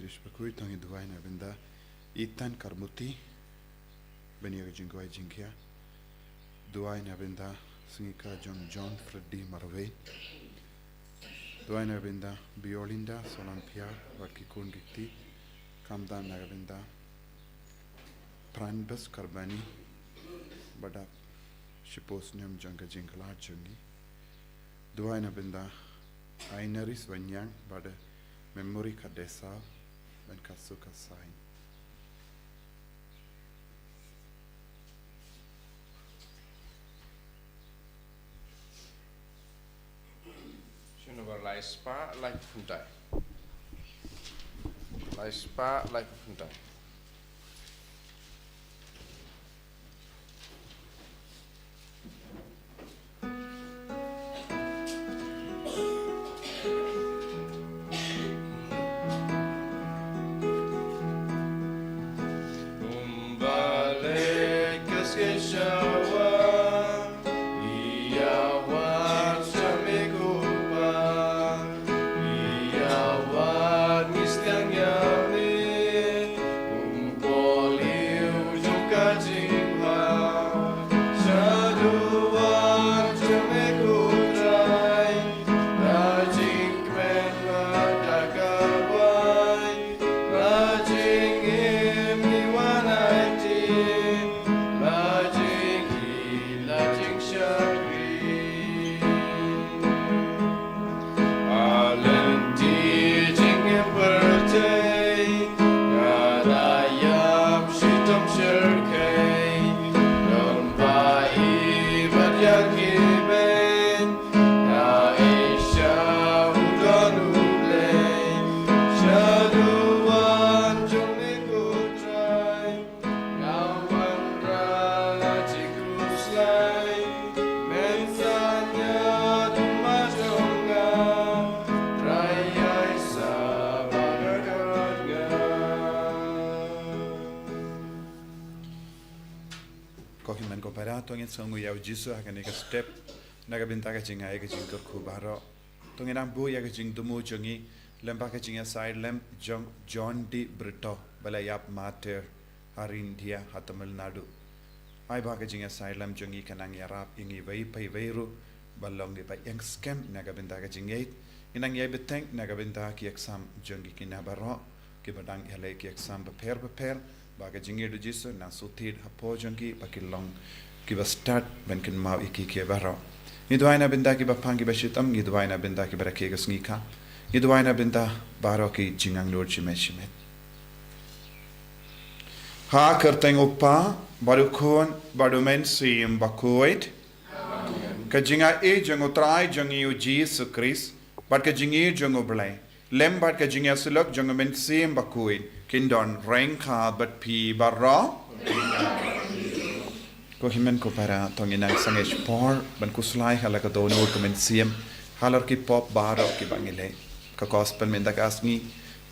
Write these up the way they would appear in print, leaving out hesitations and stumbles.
Krish Bakhuid tang Duai na benda itan karmuti beni jingwai jingkia Duai na benda Sngi John Freddy Marve Duai na benda Biolinda Solampia Waki Kun Gikti Kamdan na benda Pranbas Karbani Bada Shiposnium Janga Jingla Jungi Duai na benda Ainaris Wanyang Bada Memory Kadesa and Kasuka sign. Shunubar lai spa like fundai. Lai spa like fundai. Songu yau Jisu akan ika step naga binta ka jinga ika jing tur kubaro tungin ambu ya ka jing dumu jongi lempa ka jinga side lem John D Brito Balai yap mater harin dia Tamil Nadu ai ba ka jinga side lem jongi kanang yarap ingi vai pai vairu balong di pai yang scam naga binta ka jingait inang yai beteng naga binta ki exam jongi kinabaro ki badang yale ki exam prepare ba ka jingi du Jisu na suthid hapo jongi pakilong kiba start ben kin mau iki ke baro ni duaina benda ki bapang ki bashitam ni duaina benda ki barake ga sngi ni duaina benda baro ki jingang lord chimeshime ha kerteng upa baru kon baru men sim Bakhuid ka jinga e jango trai jangi u Jisu Christ bat ka jingi jango Balai lem bat ka jinga sulok jango men sim Bakhuid kindon rank ka bat pi baro ko himen ko para tonginang sangesh por ban kuslai hala ka dono komen siem halar ki pop baro ki bangile ka gospel men da kasni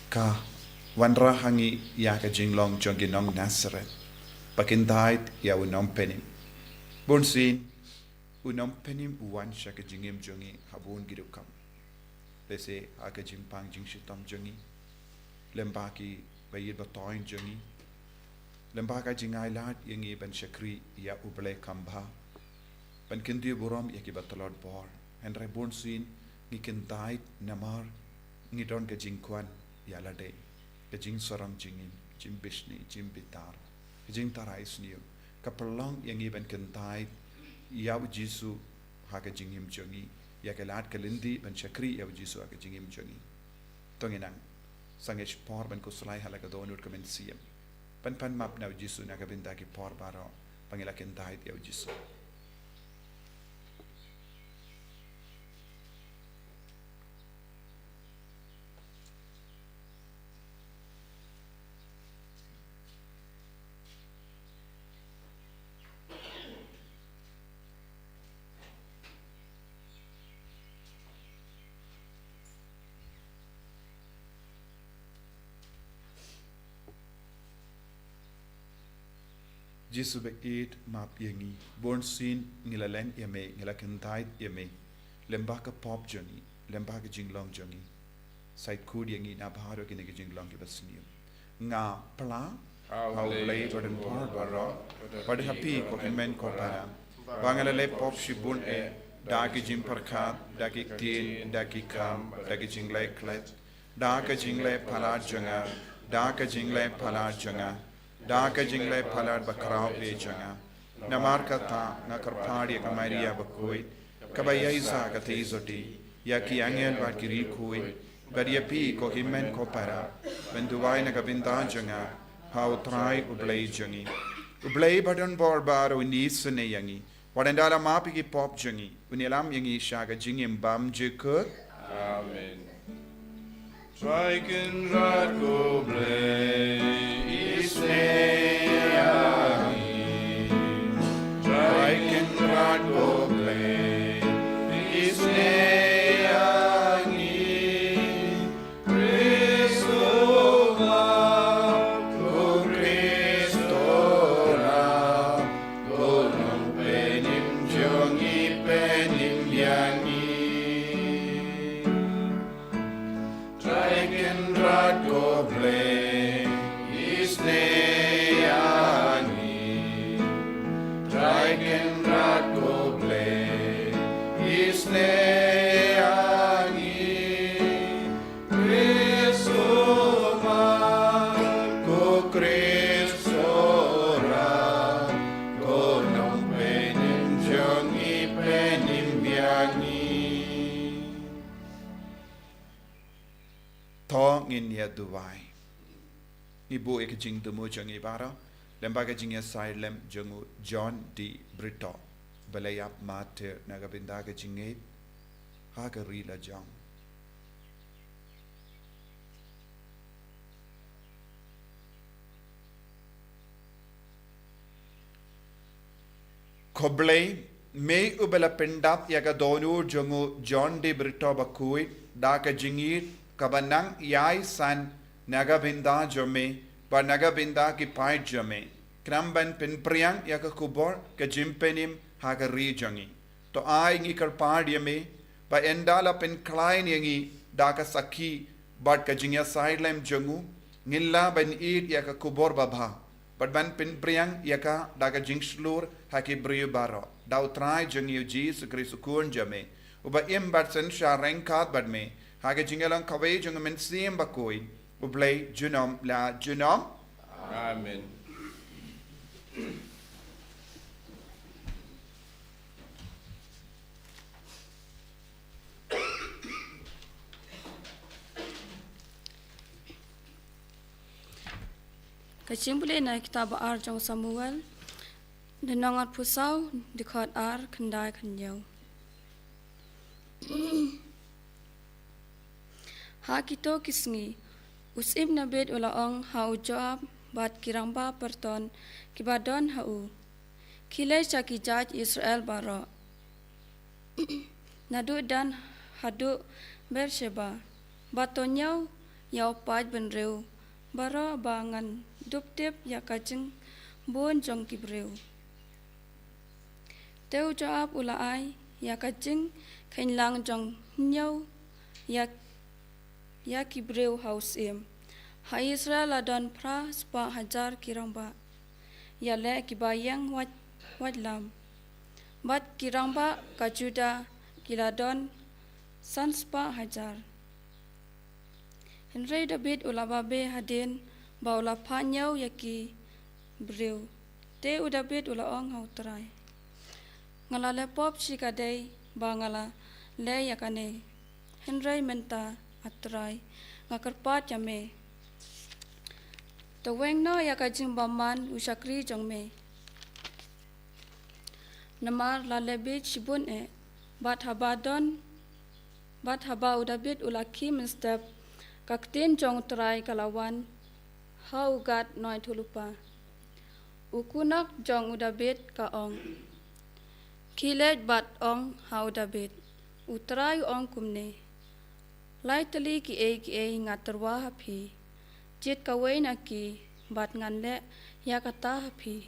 ka wanra hangi ya ka jinglong jongi nong Nazareth pakin died ya unom penim bonsin unom penim uwan sha ka jingim jongi habun gidukam pese aka jimpang jingshitam jongi lembaki bayid batoin jongi lembaga jingai lat yangi ban shakri ya uble kamba ban kindi buram yaki batalod bor and reborn sin ni kintai namar ni don ka jingkwan ya lade ka jing sorang jingin jim bishni jim bitar jing tarais niu ka prolong yangi ban kintai ya Jisu ha ka jingim jongi ya ka lat kalindi ban shakri ya Jisu ha ka jingim jongi tonginang sangesh por ban kuslai halaka donur kamen siem pan map na Jisu na kabinda ki por baro pangilakin dahit ya Jisu Jisu be eat map yangi born sin ngilalen yame ngilakin died yame lembaka pop jongi lembaka jinglong jongi side kudi yang ina baharo kini kijing long kibasnium nga pla How play badan par baro pada happy ko himen ko para bangalale pop shibun dagi jim parkhat dagi tin dagi kam dagi jinglai klet daga jinglai phala janga daga jinglai phala janga daga jinglai phala bakrao e janga namar kata na karpadi ka Maria Bakhuid kabaya isa ka teizoti ya ki angel ba kiri khui badia pi ko himen ko para benduwai na kabinda janga how try ublay jangi ublay badan bor baro ni sune yangi wadandala mapi ki pop jangi unilam yangi shaga jingim bam jekut Amen. Striken rod go blay, striken rod go blay ngin ya duwai ibu ek jing tumu jangi bara lembaga jing ya silem jangu John D Brito Balai mater nagabinda ka jingit haga rila jang koblay me ubela pendap yaga donu jangu John D Brito Bakhuid daka jingit kabanang yai san nagabinda jome ba nagabinda ki pai jome kramban penpriang yaka kubor ka jimpenim haga rijangi to ai ngi karpadiame ba endala pen klein yangi daka sakhi bad ka jingya sidelem jangu ngilla ban eat yaka kubor babha but ban penpriang yaka daka jingslur haki briu baro dau trai jangi Jisu Kristu kun jame uba im bat sen sha renkat bad me haga jingalang kawai jung men sim Bakhuid ublay junom la junom Amen. Kecimpulin na kitab ar jong Samuel denangat pusau dikhat ar kendai kenyau ha kito kisngi usib nabed ulaong ha ujab bat kiramba perton kibadon hau kile chaki jaj Israel baro nadu dan hadu Bersheba batonyau yau paj benreu baro bangan duptip yakajeng bon jong kibreu teu joab ulaai yakajeng khainlang jong nyau yak kibreu haus im ha Israel adon pra spa hajar kiramba ya le kibayang wadlam bat kiramba kajuda kiladon san spa hajar Henry David ulababe hadin baula panyau yaki breu te udabit ulaong hautrai ngala le pop shikadei bangala le yakane Henry menta atrai ngakarpat yame to weng no yakajing baman usakri jongme namar la lebit shibun bat haba udabit ulaki menstep kaktin jong trai kalawan hau gat noi thulupa ukunak jong udabit ka ong kilet bat ong hau dabit utrai ong kumne Lait-ïa ki e ngatarwa hapi jit kawai na ki bat nganle yakata hapi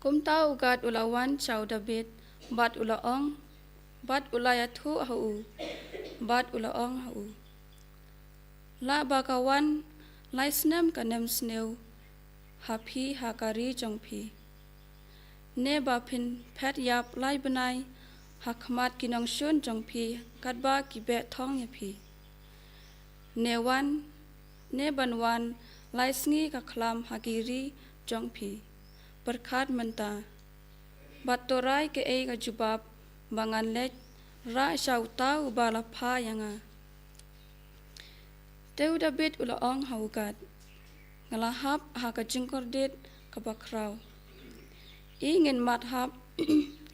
kumta ugat ulawan chaw dabit bat ulaong bat ulayathu hau bat ulaong hau La bakawan lai snem kanem sneu hapi hakari jongpi. Ne bapin pet yap lai benai hakmat kinong shun jongpi katba kibe thong yapi. Ne banwan lai sngi kaklam hagiri jongpi. Berkat menta. Batorai ke ka jubab bangan lek ra syauta ubala pa yanga. Teu David ula ong haugat. Ngalahap haka jingkordet kabakraw. Ingin mathap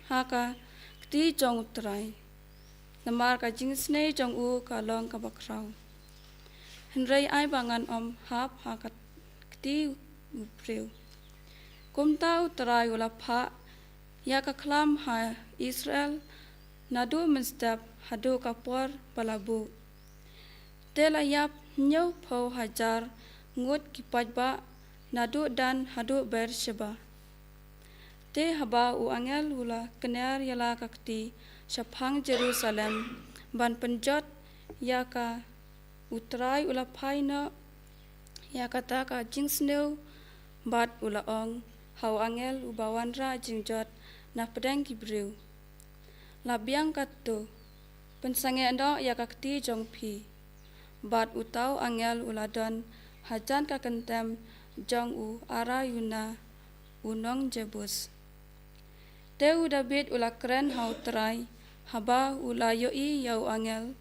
haka kti jong utrai. Namar ka jingsne jong u ka long kabakraw. Henry ai bangan om hap haka kti uprew. Kumta utrai ula pa ya ka klam ha Israel nadu menstap hadu kapor palabu. Tela yap nyau pau hajar ngut kipajba nadu dan hadu Beersheba. Te haba u angel ula kener yala kakti syapang Jerusalem ban penjot ya ka utrai ula paina ya kata ka jingsneu bat ula ong hau angel ubawan ra jingjot na pedang kibriu. Labiang katu pensange endo ya kakti jongpi. Bat utau angel uladon hajan ka kentem jong u ara yuna unong jebus. Teu David ula keren hau terai haba ula yoi yau angel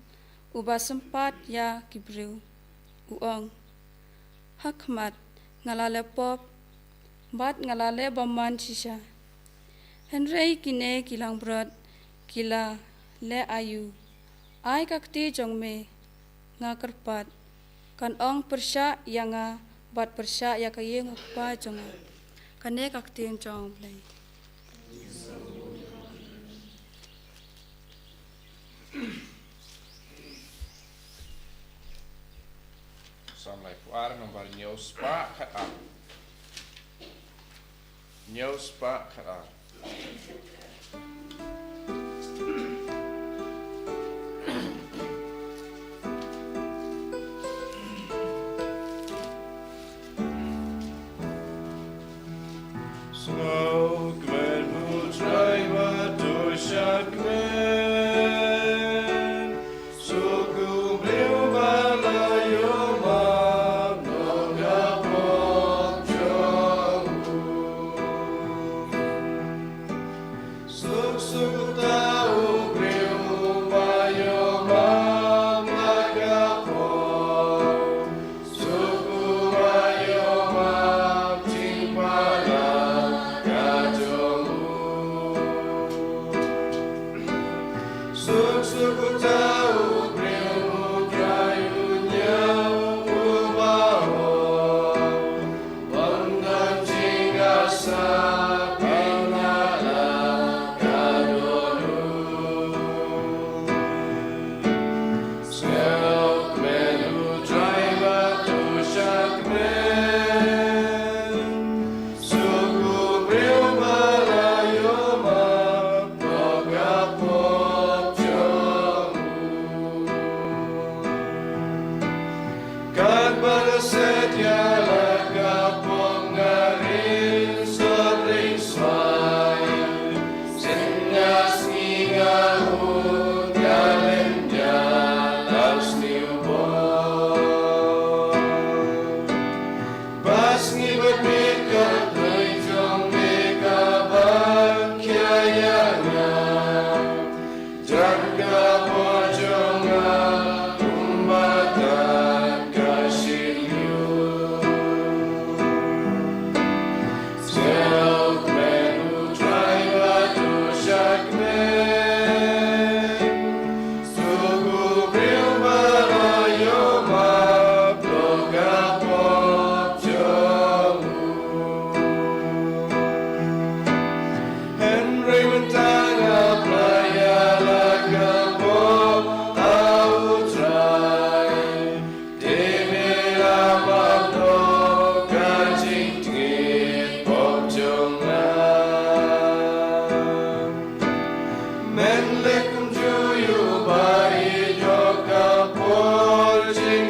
uba sempat ya kibriu. Uong hakmat ngalale pop bat ngalale baman sisa. Henry kine kilang brot kila le ayu. Ai kakti jong me nga kerpat kan ong persya yanga bat persya ya kayeng pa jonga. Kane kakti jong play. Som lai puar nomor nyau spa kat up. Nyau spa kat up. Snow gwen who drive a dusha gwen. So go blue balai yo ma no ga pop jongu. So tau blue ba yo ma ma ga pop. So ba yo ma ting ba la.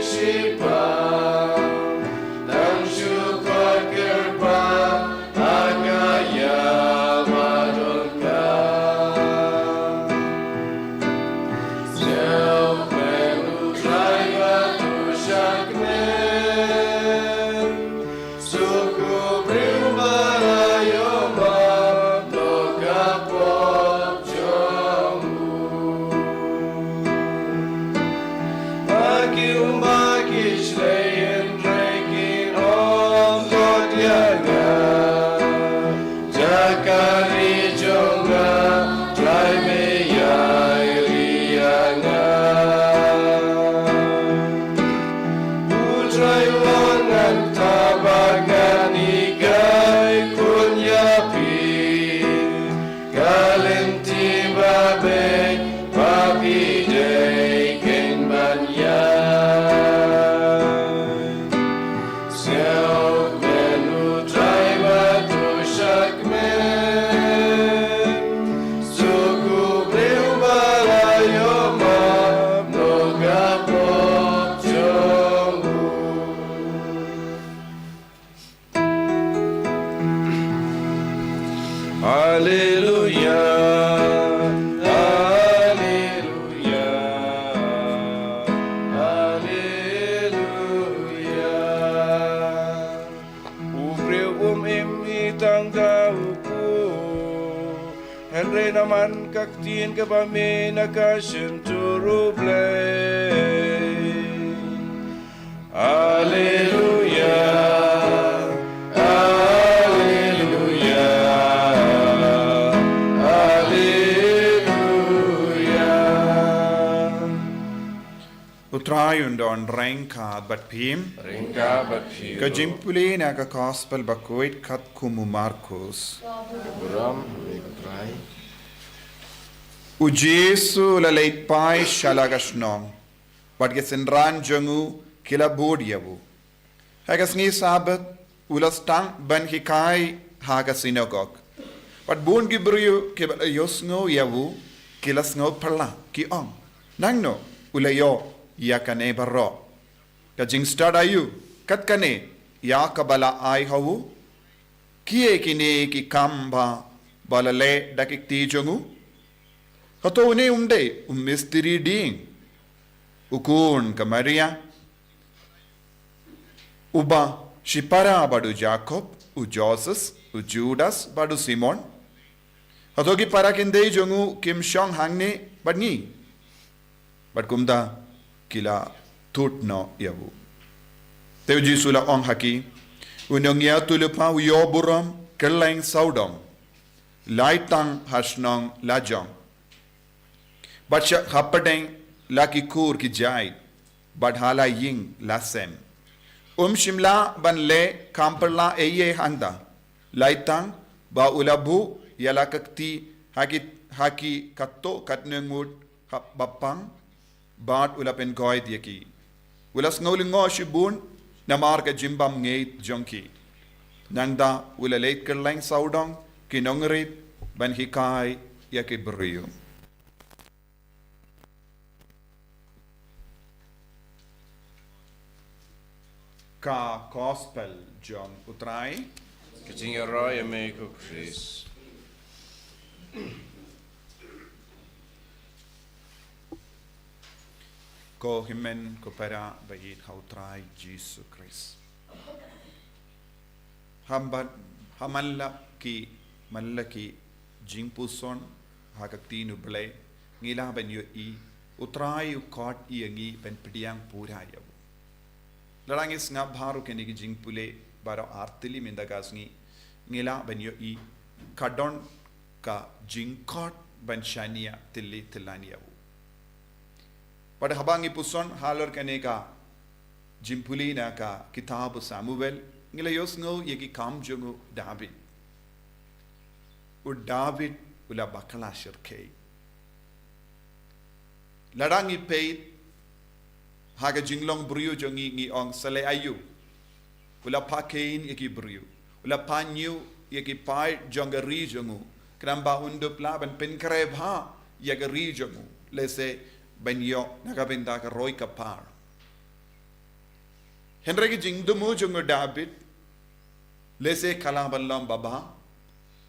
Sheep naman kaktin kabami nakasenturublay. Hallelujah, hallelujah, hallelujah. Utrayundon rengkad bat pim. Ringka batpiro. Kajimpuli na ka gospel Bakhuid kat kumu Markus. Buram, utray. U Jisu la Lait-pai shalagashnong. Bat gesenran jangu kila bodiyavu. Hagas ngi sabat ulas tang ban hikai haga synagogue. Bat bun gibriu ke yosngo yavu kilas ngo perla ki ong. Nangno ulayo ya kane barro. Ka jing stadayu kat kane ya kabala ai hawu kie kine ki kamba balale dakik ti jongu. Kato ne umde misteri ding. Ukun ka Maria uba shipara badu Jacob u Joseph u Judas badu Simon. Kato ki para kinde jongu kim shong hangne badni. Bad kumda kila tutno yavu. Teu Jisu la ong haki unong ya tulupa uyo buram kerleng saudom laitang hasnong lajong. Bacha hapadeng laki kur ki jai badhala ying lasem. Shimla ban le kamperla eye hangda laitang ba ulabu yala kakti haki katto katnengud bapang bat ulapen goid yaki. Ulas ngaulingo shibun namar ka jimbam ngeit jonki. Nangda ulaleit kerleng saudong kinongrit ban hikai yaki beriu. Ka gospel John utrai Katinga roy ameko Chris. ko himen ko para bait hautrai Jisu Christ. Hamalla ki mallaki jingpuson hakaktinu ble ngila ben yo I utrai kot I ngi ben pediang purayaw. Larangis nga bharu keni ki jingpule baro artili mindagasngi ngila ben yo I kadon ka jingkot ben shania tilli tilaniyaw. Pada habangi puson halor kaneka jimpuli na ka kitab Samuel ngila yosngo yeki kam jongo David. U David ula bakala shirkei. Larangi peit haga jinglong brio jongi ngi ong sale ayu. Ula pakein yeki brio. Ula panyu yeki pai jongari jongu. Kramba undup laban penkrebha yagari jongu. Lese banyo nakabenda ka roy kapar. Henry ki jingdumu jongo David lese kalaballam baba.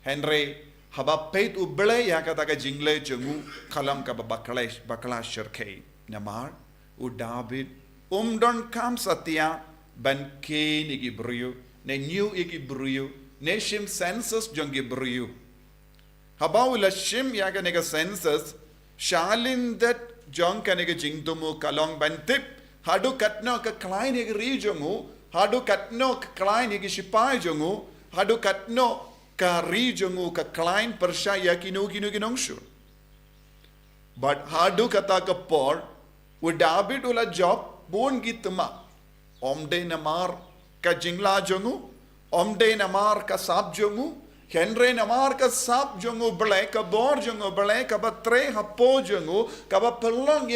Henry haba peit ubele yakata ka jingle jongu kalam ka bakala shirkei namar u David don kam satya ban ke ni brio ne new igi brio ne shim census jongi brio haba ula shim yaga nega census shalin that jong kanega jingdumu kalong ban tip hadu katno ka klein igi rijongu hadu katno ka klein igi shipai jongu hadu katno ka rijongu ka klein persha yakinu ginongshur but hadu kata ka por u David ula job bon gitma omde namar ka jingla jongu omde namar ka sap jongu Henry namar ka sap jongu bele ka bor jongu bele ka ba tre hapo jongu ka ba pilong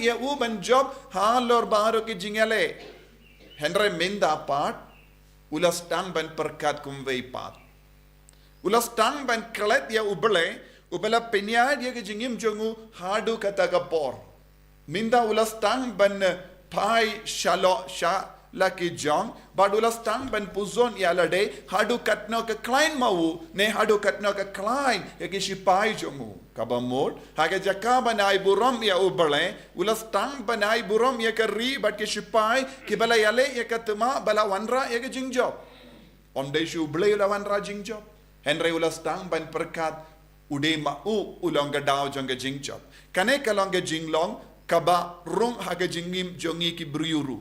ya u ban job halor baro ki jingale Henry minda part ulas tang ban perkat kumvei pat ulas tang ban klet ya ubele penya dia ke jingim jongu hadu kata ka por minda ulas tang ban pai shalo sha laki jong but ulas tang ban puzon ya lade hadu katno ka klein mau ne hadu katno ka klein ya ke shipai jongu kabamod haga jakaba nai buram ya ubele ulas tang banai buram ya ka ri but ke shipai ke bala yale ya katma bala wanra ya ke jingjob on de shu ubele la wanra jingjob Henry ulas tang ban perkat ude mau ulong ga dao jong ga jing chop kane kalong ga jing long kaba rong haga jingim jongi ki briuru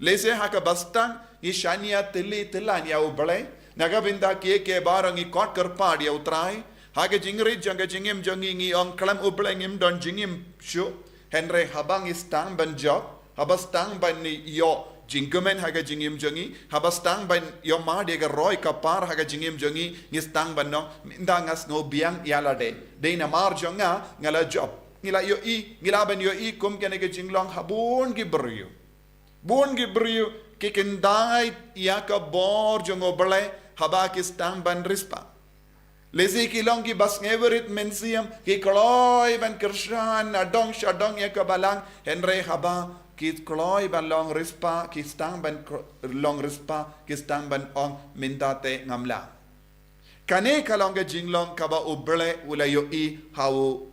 lese haka bastang i shania tili tilan ya ubale naga binda ke barang i kot karpad ya utrai haga jingri jonga jingim jongi ngi ong kalam ubale ngim don jingim shu henre habang istang ban job habastang ban ni yo jingkumen haga jingim jongi habastang ban yo ma de ga roy kapar haga jingim jongi ngistang ban no ndangas no biang yalade de na mar jonga ngala job ngila yo i ngila ban yo i kum kene ke jinglong habun ki brio ki kendai ya ka bor jongo bale haba ki stang ban rispa lezi ki long ki bas ngeverit mensiam ki kloy ban kershan adong shadong ya ka balang henre haba ki kloy ban long rispa ki stang ban long rispa ki stang ban ong mindate ngamla kane kalong ke jinglong kaba ubele ula yo i hau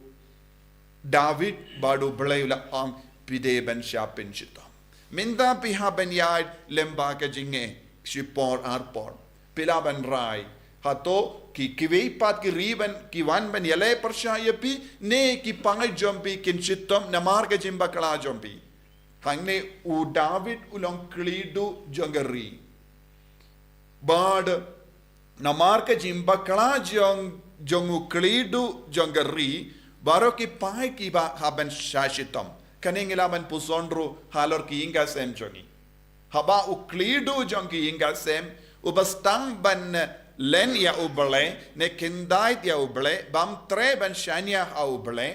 David badu belai ula ang pide ben siapin sitam. Minta piha ben yard lemba ke jinge sipor arpor. Pila ben rai. Hato ki kiwei pat ki riben ki wan ben yale percaya pi ne ki pangai jompi kin sitam namar ke jimba kala jompi. Hangne u David ulang klidu jongeri. Bad namar ke jimba kala jongu klidu jongeri. Baro ki pai ki ba haben shashitam kaning ilaban pusondro halor ki inga sem jongi haba uklidu jongi inga sem ubastang ban len ya ubale ne kindait ya ubale bam tre ban shania ha ubale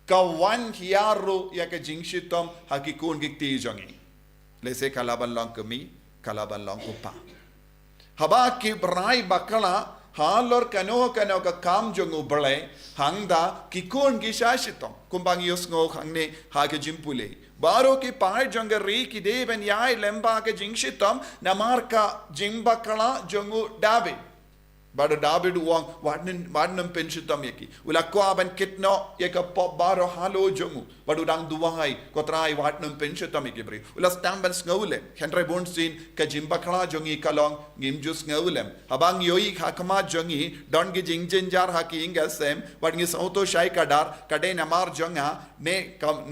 kawan hiaru ya ke jingshitam hakikun gikti jongi lese kalaban long kami kalaban long upa haba ki brai bakala halor kano ka kam jongu bale hangda kikon ki shashitong kumbang yos ngo hangne hage jimpule baro ki pai jonga ri ki deben yai lemba ke jingshitam namarka jimba kala jongu David bado David wang wadnam penshitam yaki ula ko aban kitno yaka pop baro halo jongu bado dang duwai kotrai wadnam penshitam yaki bri ula stamban ngule henry bonsin ka jimba kala jongi kalong ngimjus ngulem habang yoi hakama jongi don gi jingjenjar haki inga sem wadngi sauto shai kadar kade namar jonga ne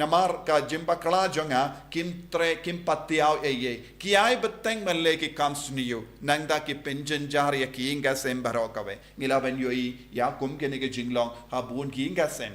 namar ka jimba kala jonga kim patiaw eye ki ai beteng malle ki kamsniyo nangda ki penjenjar yaki inga sem kawe ngilaban yoi ya kum kene ke jinglong habun ki inga sem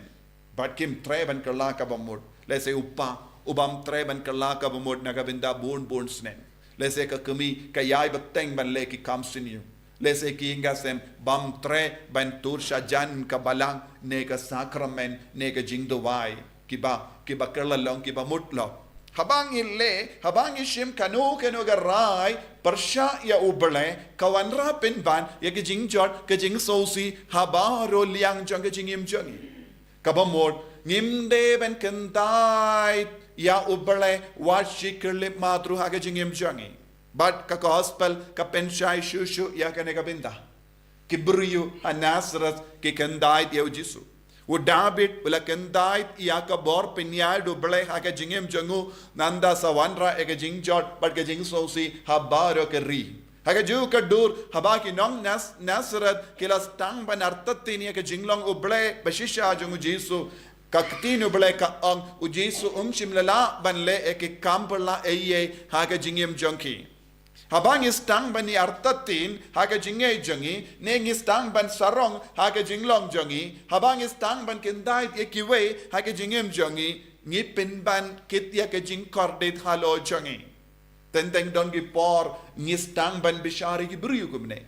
but kim treban kala ka bamud lese ubam treban kala ka bamud nagabinda bun snen lese ka kami ka yai beteng ban le ki kamsiniu lese ki inga sem bam tre ban tur shajan ka balang ne ka sakramen ne ka jingdowai kiba kala long kiba mutlo habang ishim kanu garai persha ya ubale kawanra pinban ya ke jingjot ke jing sosi habaro liang jong ke jingim jongi kabamod ngimde ben kentai ya ubale washi kerlip madru ha ke jingim jongi but ka gospel ka penshai shushu ya ke negabinda kibriyu anasrat ke kendai ya Jisu wo David wala kendait iaka bor pinyal do blay haka jingem jangu nanda sawanra eka jingjot but ke jing sosi habaro ke ri haka ju ka dur habaki nong nasrat kilas tang ban artatin ya ke jinglong ublay bashisha jangu Jisu kaktin ublay ka ang u Jisu shimlala ban le eke kampala eye haka jingem jonki habang istang ban ni artatin haga jingay jangi neng istang ban sarong haga jinglong jangi habang istang ban kendait ekiwe haga jingem jangi ngipin ban kitya ke jingkordet halo jangi tenteng don gi por ngistang ban bishari gi briyu gumne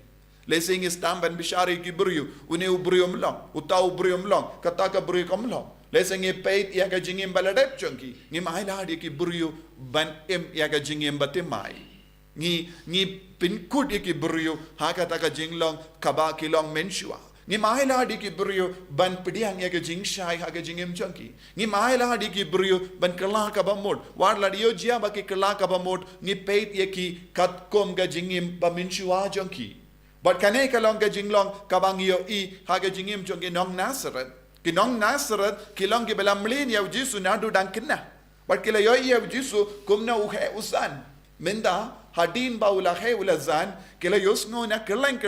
lesing istang ban bishari gi briyu une ubrium long utau ubrium long kata ka briyu kom long lesing e peit ya ga jingem baladet jangi ngi maila di ki briyu ban em ya ga jingem batemai ngi pinkut iki brio haka taka jinglong kaba kilong menshua ngi mahila di ki brio ban pidiang ya ke jingshai haka jingem chunki ngi mahila di ki brio ban kala kaba mod war la dio jia ba ki kala kaba mod ngi peit ya ki kat kom ga jingem ba menshua chunki but kane kalong ga jinglong kabang yo I haka jingem chunki nong Nazareth kilong ki belam lin ya Jisu nadu dankina but kila yo ya Jisu kumna uhe usan menda hadin ba ula he ula zan kila yosngo na kerleng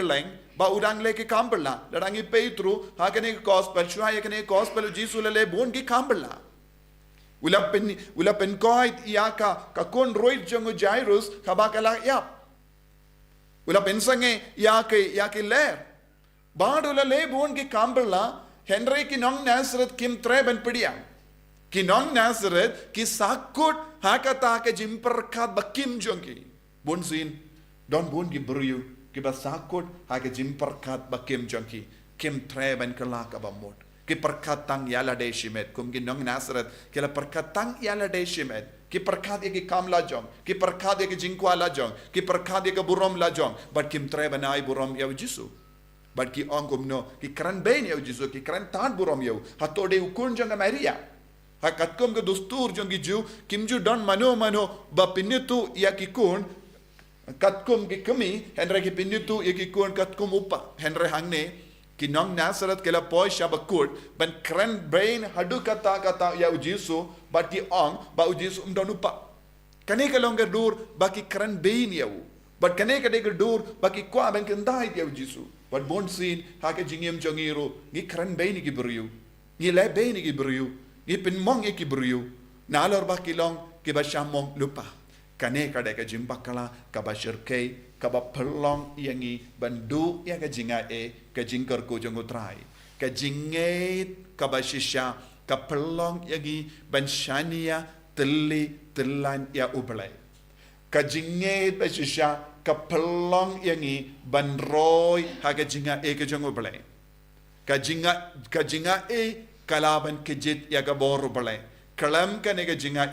ba udang le ki kambala dadangi Petru hakane gospel shua yakane gospel Jisu le bon ki kambala ula pen koit iaka ka kon roit jongo Jairus kabakala yap ula pen sange yake ler baadula le bon ki kambala Henry ki nong Nazareth kim treben pidiang ki nong Nazareth ki sakut hakata ke jimperkat bakim jongi bon sin don bon ki beriu ki basakut hake jimperkat bakim jongi kim treben kelak abamot ki perkatang yala de shimet kum ki nong Nazareth ki la perkatang yala de shimet ki perkat ye ki kam la jong ki perkat ye ki jingkwa la jong ki perkat ye ki burom la jong but kim treben ai burom ya Jisu but ki ongum no ki kran ben ya Jisu ki kran tan burom ya hatode ukun jong Maria hakatkum ke dustur jong ki ju kim ju don mano ba pinitu ya ki kun katkum ki kami henre ki pinitu ya ki kun katkum upa henre hangne ki nong Nazareth kela poi shabakut ban kran brain hadu kata ya Jisu but ki ong ba Jisu don upa kane ka longer dur ba ki kran brain ya but kane ka de dur ba ki kwa ban kendai ya Jisu but bon sin ha ke jingem jongiru ni kran brain ki beriu ni le brain ki beriu ni pen mong ki beriu na lor ba ki long ki ba shamong lupa kane ka de ka jimbakala ka ba shirkei ka ba pelong yangi bandu ya ka jinga ka jingkar ko jong utrai ka jinget ka ba shisha ka pelong yangi ban shania telan ya ublai ka jinget ba shisha ka pelong yangi ban roy ha ka jinga ka jong ublai ka jinga kalaban kejit ya ka bor ublai kalam ka ne ka jinga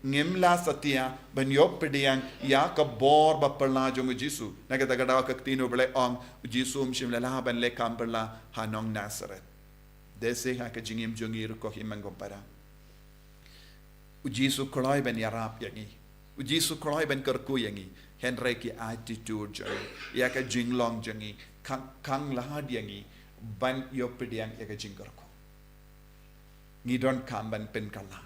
ngimla satia ban yop pediang ya ka bor ba perla jong Jisu na ka tagada ka tino bele ong Jisu mshim la ban le kamperla hanong Nazareth dese ha ka jingim jongir ko himang gompara Jisu koloi ban yarap yangi Jisu koloi ban kerku yangi henre ki attitude jangi ya ka jinglong jangi kang lahad yangi ban yop pediang ya ka jingkar ko ngidon kamban pen kala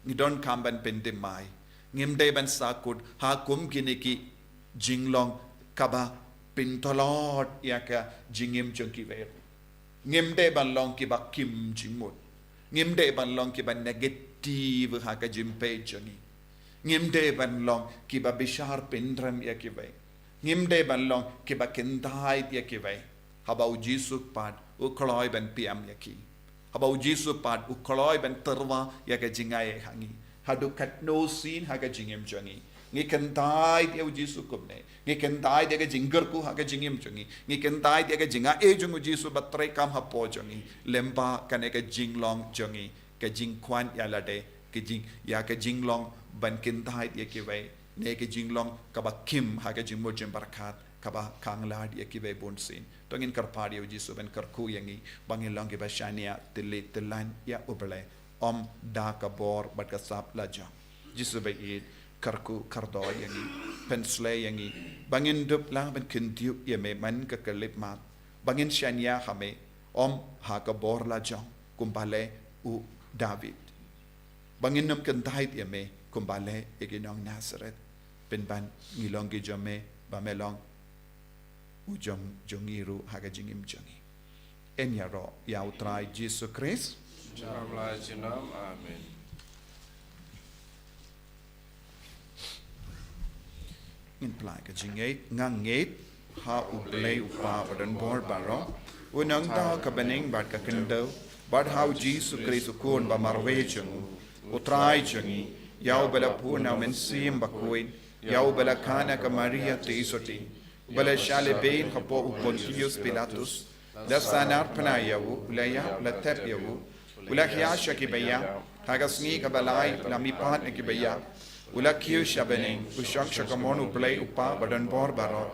ngidon kamban pendemai ngimde ban sakut ha kum kiniki jinglong kaba pintolot yaka jingim chungki ver ngimde ban long ki ba kim jingmut ngimde ban long ki ba negative ha ka jimpe chungi ngimde ban long ki ba bishar pendram yaki ve ngimde ban long ki ba kendai yaki ve haba Jisu pat u kloi ban piam yaki haba Jisu pat u kloi ban terwa yaka jingai hangi hadu kat no sin ha ka jingim chungi ngi kendai dia Jisu kumne ngi kendai dia ka jingger ku ha ka jingim chungi ngi kendai dia ka jinga jung Jisu batre kam ha po chungi lemba kane ka jinglong chungi ka jingkwan ya lade ka jing ya ka jinglong ban kendai dia ki vai ne ka jinglong ka ba kim ha ka jingmo jim barakat ka ba kangla dia ki vai bon sin tongin karpa dia Jisu ban karku yangi bangin long ki ba shania telan ya ubele om da ka bor bat ka sap la jam Jisu ba it karku kardo yangi pensle yangi bangin dup lang ban kentiu ye me man ka kalip mat bangin shania hame om ha ka bor la jam kumbale u David bangin nam kentait ye me kumbale eginong Nazareth pen ban ngilong gi jame ba melong u jom jongiru ha ka jingim jongi en yaro ya utrai Jisu Christ Dalam Lait-ïa, amin. In plai ka jingate ngangate ha u play upa badan bor baro unang ta ka bening bat ka kendo bat how Jisu Christ kun ba marwe chung utrai chungi yau bela puna men sim Bakhuid yau bela kana ka Maria teisoti bela shale bein ka po Pontius Pilatus da sanar panayawu ulaya la tapyawu ula ki baya haga Sngi ka Balai la mi pat ki baya ula kiu shabening ushak shakamon uplay upa badan bor baro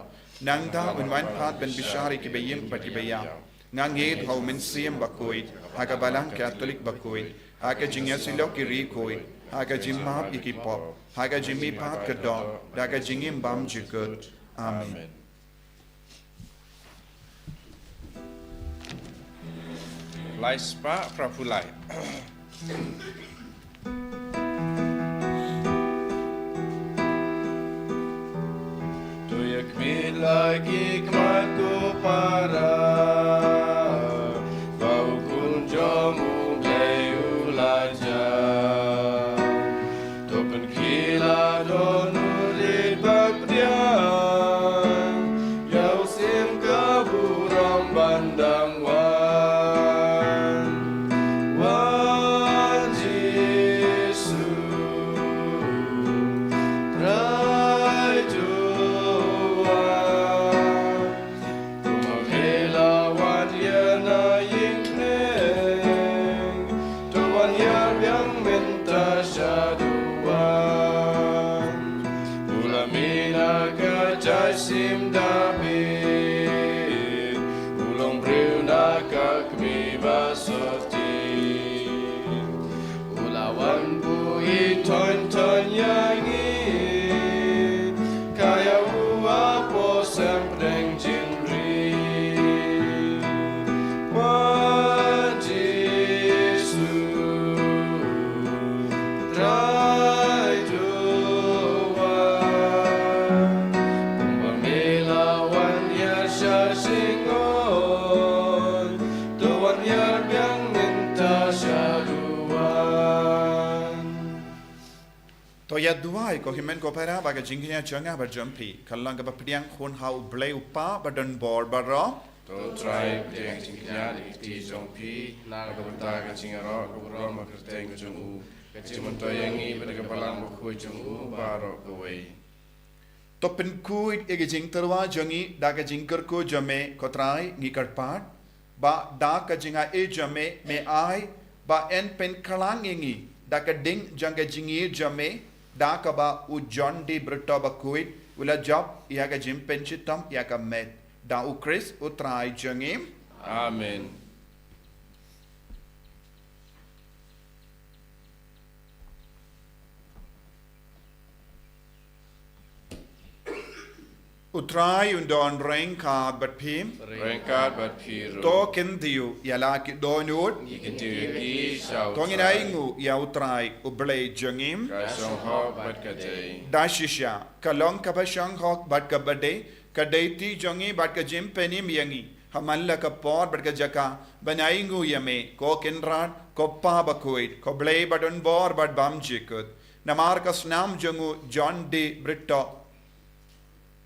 nangda unwan pat ben bishari ki bayim bat ki baya ngangit how men sim Bakhuid haga balang Catholic Bakhuid haga jingasilo ki rikoi haga jimma ki pop haga jimmi pat ka do daga jingim bam jikut amen. Laispa Prabhulai. Doyak mi lagi kmat ko para bau kunjomu bleu laja topen kila donu lit bakdian yau sim kaburam bandang wan Jisu trai tuan tumahela wan yana yingning tuan yar yang minta syaduan ulamina kajai sim David ulong briuna kakmi basoti ulawan bui ton yangi kaya uapo sempreng jinri Wan Jisu trai tuan pemelawan yar syasingon tuan yar yang minta syaduan To ya duai ko himen ko para baga jingnya changa ba jampi kallang ba priang khon hau blei upa badan bor baro to try yang tinggal di jompi na keberta kacingaro keberom kerteng kejungu kecimun to yangi pada kepalang Bakhuid jungu baro kowe to pen kuit ege jing terwa jangi daga jingker ko jame ko trai ngi karpat ba da ka jinga e jame me ai ba en pen kalang ngi daga ding janga jingi jame da ka ba u John di brito Bakhuid ula job ya ga jim pen chitam ya ka met da u Chris u trai jangim amen u trai undon rain ka bat phim rengkat bat piru to ken diu ya la ki donut ikitiwiki shau to ngi dai ngu ya u trai u blei jangim kasong ho bat kajai dashisha kalong ka bashang hok bat ka bade ka deiti jongi bat ka jim penim yangi hamalla ka por bat ka jaka banai ngu yame ko kenrat ko pa Bakhuid ko blei badon bor bat bam jikut namar ka snam jongu John de Brito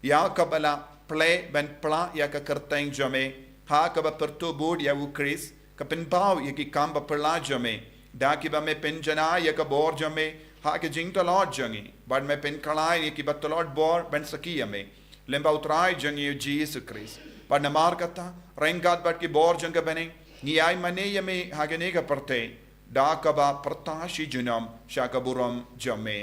ya ka bala play ben pla ya ka kerteng jame ha ka ba pertu bud ya Ïukharist ka pen pau ya ki kamba pla jame da ki ba me pen jana ya ka bor jame ha ke jing to lord jangi bad me pen kalai ya ki ba to lord bor ben sakiya me lemba utrai jangi Jisu Christ bad na mar kata rengat bad ki bor janga bene ni ai mane ya me ha ge ne ka parte da ka ba pratashi junam shakaburam jame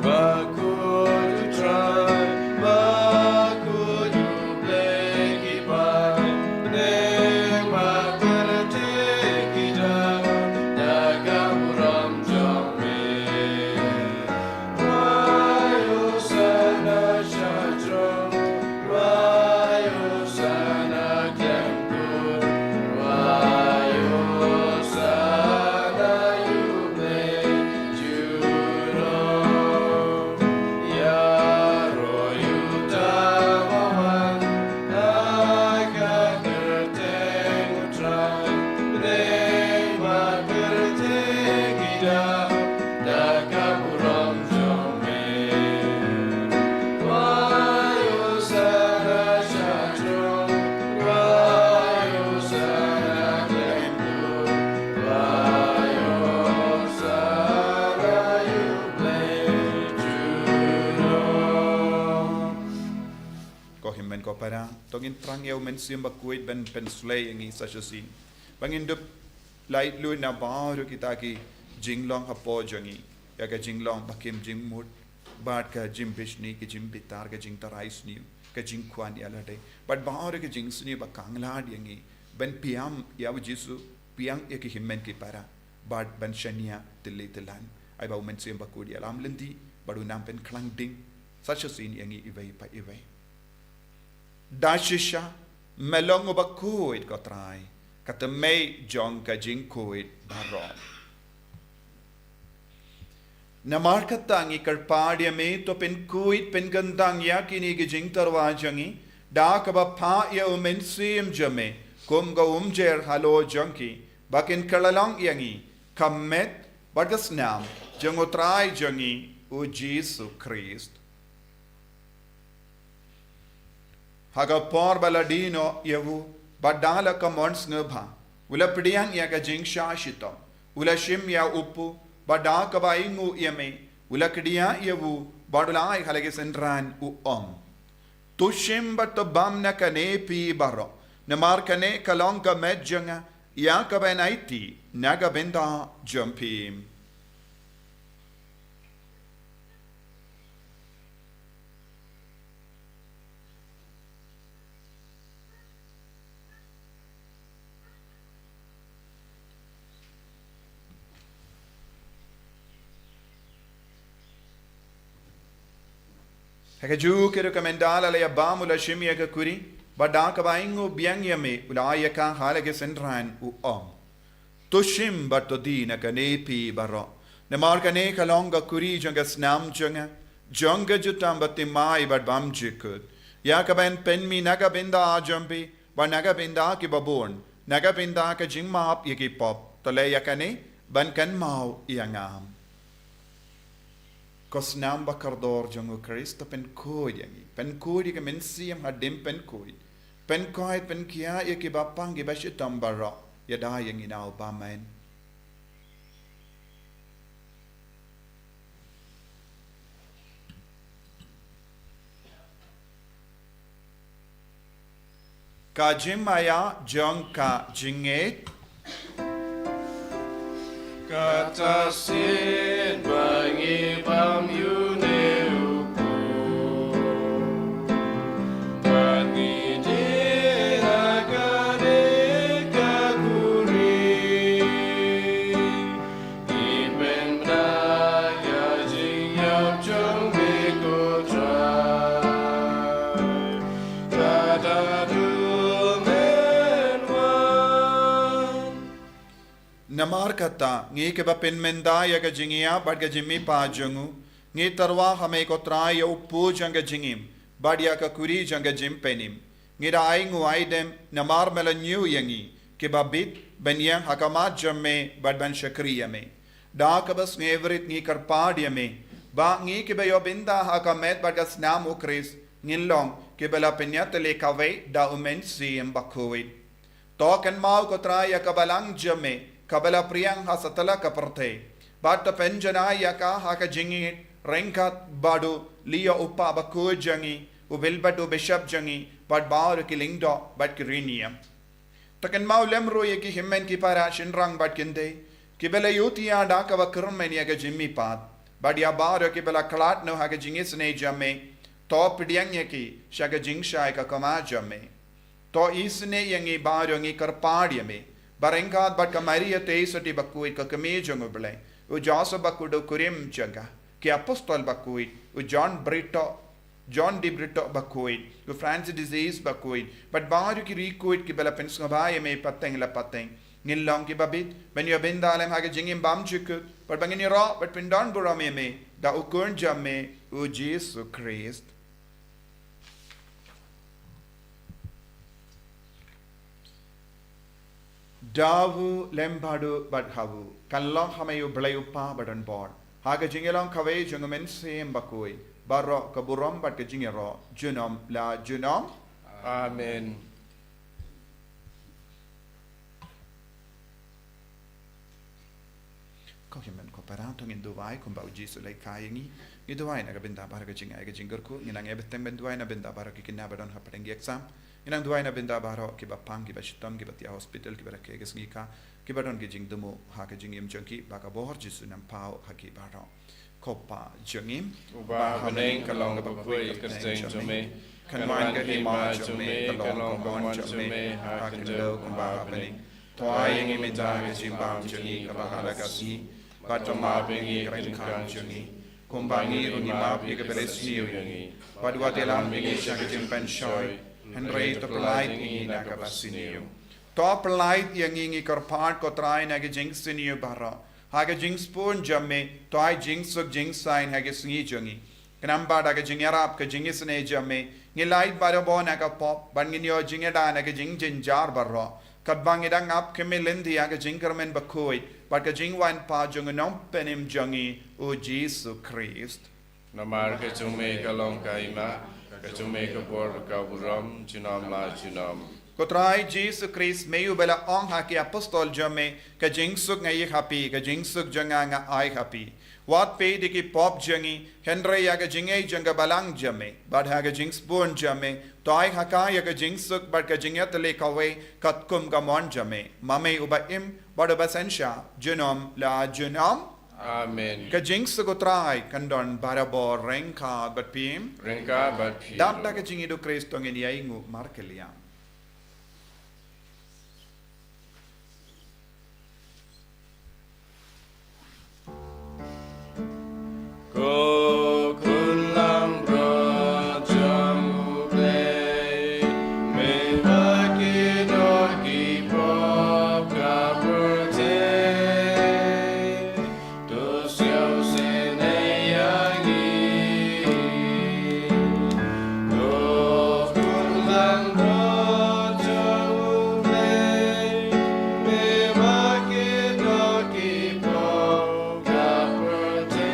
Bakhuid you try Bakhuid you play kipai Neng makerte kita daga buram jame Rayo sana syajrong Rayo sana klemkur Rayo sana you play ko para tongin trang eu men sim Bakhuid ben pen slay ngi sajasin bangin dup light lu na baru kita ki jinglong hapo jangi ya ka jinglong bakim jingmut bat ka jim bishni ki jim bitar ka jing tarais ni ka jing kwan ya lade but baru ka jing sni ba kangla yangi ben piam ya Jisu piang ya ki himmen ki para bat ben shania tilitilan ai ba men sim Bakhuid ya lam lendi baru nam pen klang ding sajasin yangi iwei pa iwei dashisha melong Bakhuid ko trai kata mei jong ka jing kuit barom namarkatang ikarpadia me to pen kuit pen gandang yakini gijing tarwajangi da kaba pa ya umensim jame kum ga umjer halo janki bakin kalalang yangi kammet bagasnam jangotrai jangi o Jisu Christ haga por baladino yavu badala kamons ngabha ula pidiyang yaga jing shashito ula shim ya upu bada kaba ingu yame ula kidiya yavu badulai halage sendran u tushim bat bam na kane pi baro namar kane kalong ka medjanga ya kaba naiti naga benda jumpim Hekaju ke rekomendala la yabamu la shimia ka kuri bada ka baingo biang yame ulaya ka halage sendran u tushim batodina ka nepi baro nemar ka ne kalonga kuri janga snam janga janga jutam batimai bad bam jikut ya ka ben penmi naga binda jambi ba naga binda ki babon naga binda ka jingmap yaki pop tole yakane ban kan mau yangam Kosnam bakardor jango Ïukharist pen koi yangi pen koi ka mensiam hadim pen koi pen kia ya ki bapang ki bashitam bara ya da yangi nao bamen ka jimaya jong ka jinget Kata sin bangi bam yuneuku Bangi dina kare kakuri Ipen braya jingyap jong biko trai Kata dumen wan Namar kata ngi ke bapen menda ya ga jingia bad ga jimmi pa jangu ngi tarwa hame ko tra ya upu janga jingim bad ya ka kuri janga jim penim ngi da ai ngu aidem namar mela nyu yangi ke babit ben yang hakamat jamme bad ban shakriya me da ka bas ngevrit ngi karpad yame ba ngi ke be yo binda hakamet bad ga snam o kris ngilong ke bela penyat le kave da umen si em Bakhuid to kan mau ko tra ya ka balang jamme kabala priyang ha satala kaparte bata penjana yaka haka jingi renkat badu liya uppa Bakhuid jangi u bilbatu bishop jangi bad baur ki lingdo bad kiriniam takan mau lemro ye ki himmen ki para shinrang bad kinde ki bela yutia da ka wakrmen yaga jimmi pat bad ya baur ki bela klat no haka jingi sne jamme to pidiyang ye ki shaga jingshay ka kama jamme to isne yangi baur ngi karpad yame Barengkat bat kamaria teisati Bakhuid ka kami jango belai. U jasa Bakhuid kurim jaga. Ki apostol Bakhuid. U John di Brito Bakhuid. U Francis disease Bakhuid. But baru ki rikuid ki bela pensngabaya me pateng la pateng. Ngilong ki babit. Ben yo bindalem haga jingim bam jikut. But bangin ro but pindan burame me. Da ukurn jamme u Jisu Christ. Davu lembadu badhavu kanlong hamayu blayupa badan board haga jingelong kawai jungumen sem Bakhuid baro kaburom bat ke jingero junom la junom Amen Kau himen ko parantong induwai kumbau Jisu lai kayangi induwai na gabinda bara ke jinga ke jinggerku nginang ebeteng benduwai na binda bara ke kinabadon hapadengi exam inang duai na binda baro ki bapang ki bashitam ki batia hospital ki barake ke sngi ki badon ki jing dumo ha ke jingim jangki baka bohor Jisu nam pau ha ki baro kopa jangim Uba haneng kalong Bakhuid kerjeng jome Kanwan ke hima jome kalong kawan jome ha kendo kumba haneng Toa yang iminta ke jimbang jangi kabahala kasi Batama bengi keringkan jangi Kumbangi unimap ke belesiu yangi Padua telam bengi syang jimpan shoy Henry to polite ingi nagabasinio. To polite yang ingi karpart ko try nagajing sinio bara. haga jing spoon jamme toy jing suk jing sign haga sngi jungi kanamba daga jing arab ka jing isne jamme ngi light baro bona ka pop ban ngi yo jing da na ka jing jin jar barro kat bang idang up kemelendi haga jing kermen bakhuid but ka jing wan pa jung nom penim jungi o Jisu Christ Namar ka jume ka long ka ima ka jume ka bor ka buram junam la junam Kotrai Jisu Christ meyu bela ong haki apostol jame ka jing suk ngai happy ka jing suk janga nga ai happy wat pe diki pop jangi henry ya ka jingai janga balang jame bad ha ka jing spoon jame toy haka ya ka jing suk bad ka jingya tele kawe kat kum ka mon jame mame uba im bad uba sensha junom la junam Amen ka jing suk utrai kandon barabor renka bat pim Renka bat pi dap da ka jingi do Christ tong ini aingu markeliam Ko kunlam bro jamu play me haki no ki pop ka perte to xiao se ne yangi ko kunlam bro jamu play me haki no ki pop ka perte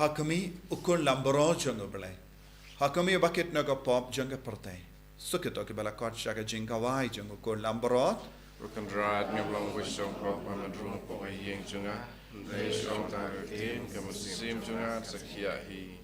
Hakami ukun lamboro jungo bele. Hakami bakit naga pop junga pertai. Sukito ki bala kot shaga jinga wai jungo kun lamboro. Rukan drat ngablang wisong pop mamadrung po ay yeng junga. Day shong tayo tim kamasim junga sa kiyahi.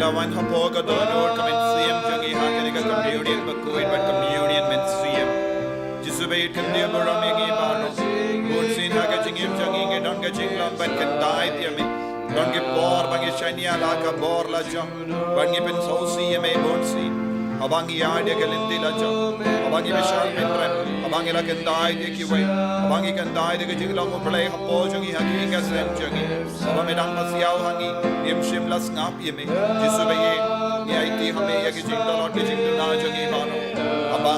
kalawan hapo ka donor kamen siem jangi hakene ka communion Bakhuid but communion men siem Jisu bayit kan dia baram yagi baro bon sin haga jingim jangi nge don ga jinglam ban kan dai dia me don ge bor bangi shania la ka bor la jam bangi ben sausi me bon si abangi ade galindi la jam abangi beshal pendran abangi la kan dai dia ki wai abangi kan dai dia ga jinglam ko play hapo jangi hagi ga sem jangi abame dang masiao hangi nim shim las ngap yeme Jisu bayit yai ti hame yagi jingdol ot jingduna jangi mano aba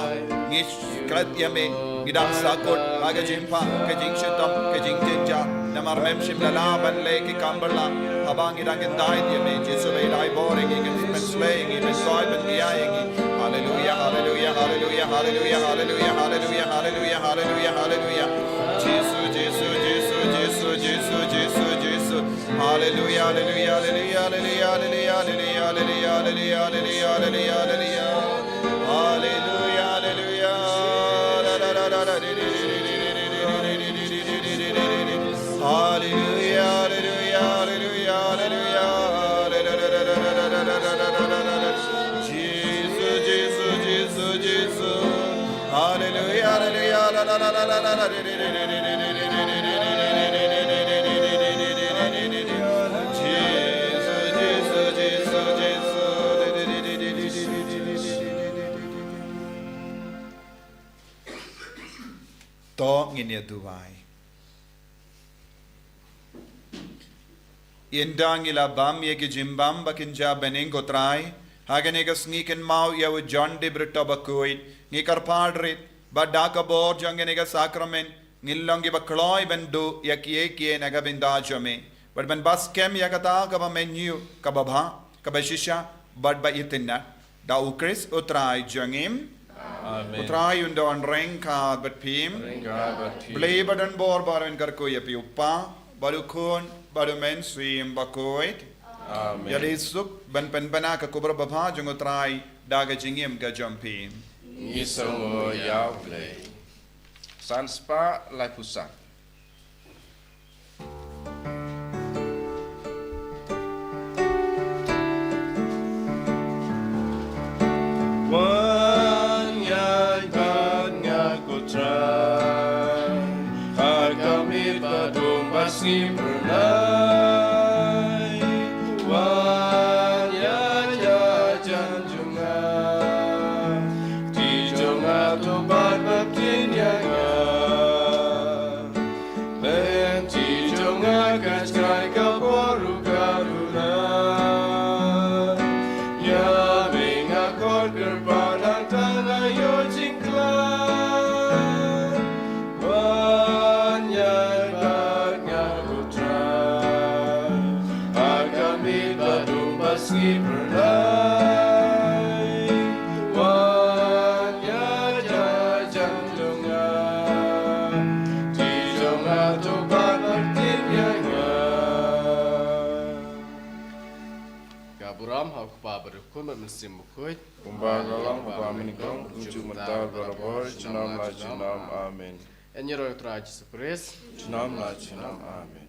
ngis krat yame gidang sakot aga jimpa ke jing shitam ke jing jinja namar mem shim la ban le ki kamberla abang idang dai yame Jisu bay dai boring igen slaying even soy ben yai hallelujah hallelujah hallelujah hallelujah hallelujah hallelujah hallelujah hallelujah hallelujah Jisu Jisu Jisu Jisu Jisu Jisu Jisu hallelujah hallelujah hallelujah hallelujah hallelujah hallelujah hallelujah hallelujah hallelujah hallelujah hallelujah hallelujah hallelujah hallelujah hallelujah Jesus Jesus Jesus Jesus hallelujah hallelujah to nginia duwai Indang ila bam yegi jimbam bakinja benengo trai hagenega sneaken mau ya John de Brito Bakhuid ngikar padrit badaka bor jangenega sacrament ngillongi bakloi bendu yakie kie naga bindajame but ben bas kem yakata kaba menu kababha kabashisha bad ba itinna da ukris utrai jangim Amen. utrai undon renka bat pim blei badan bor baran karko yapi uppa barukun baru men swim Bakhuid Amen. Yadi suk ban bana ka kubra babha jungo trai daga jingim ga jumpim Isongo yao play. Sanspa lai pusak. Wan yai ban ngaku try. Hagamit badum basi bernai. Wan yai jajan jungai. Tijonga tobat baptin yanga. Ben tijonga kachkai kaporu karuna. Ya menga kor gerbalang tanah yo jingklan. Wanyai bagnya kutrai. Agami badum basi bernai. Wanyai jajan dunga. Tijonga tobat baptin yanga. Gaburam hau kupa berukun memesim Bakhuid. Kumbang dalam kumbang menikong kunjuk mental berabor jenam la jenam amin. Enyeroy Tuhan Yesus Kristus. Jenam la jenam amin.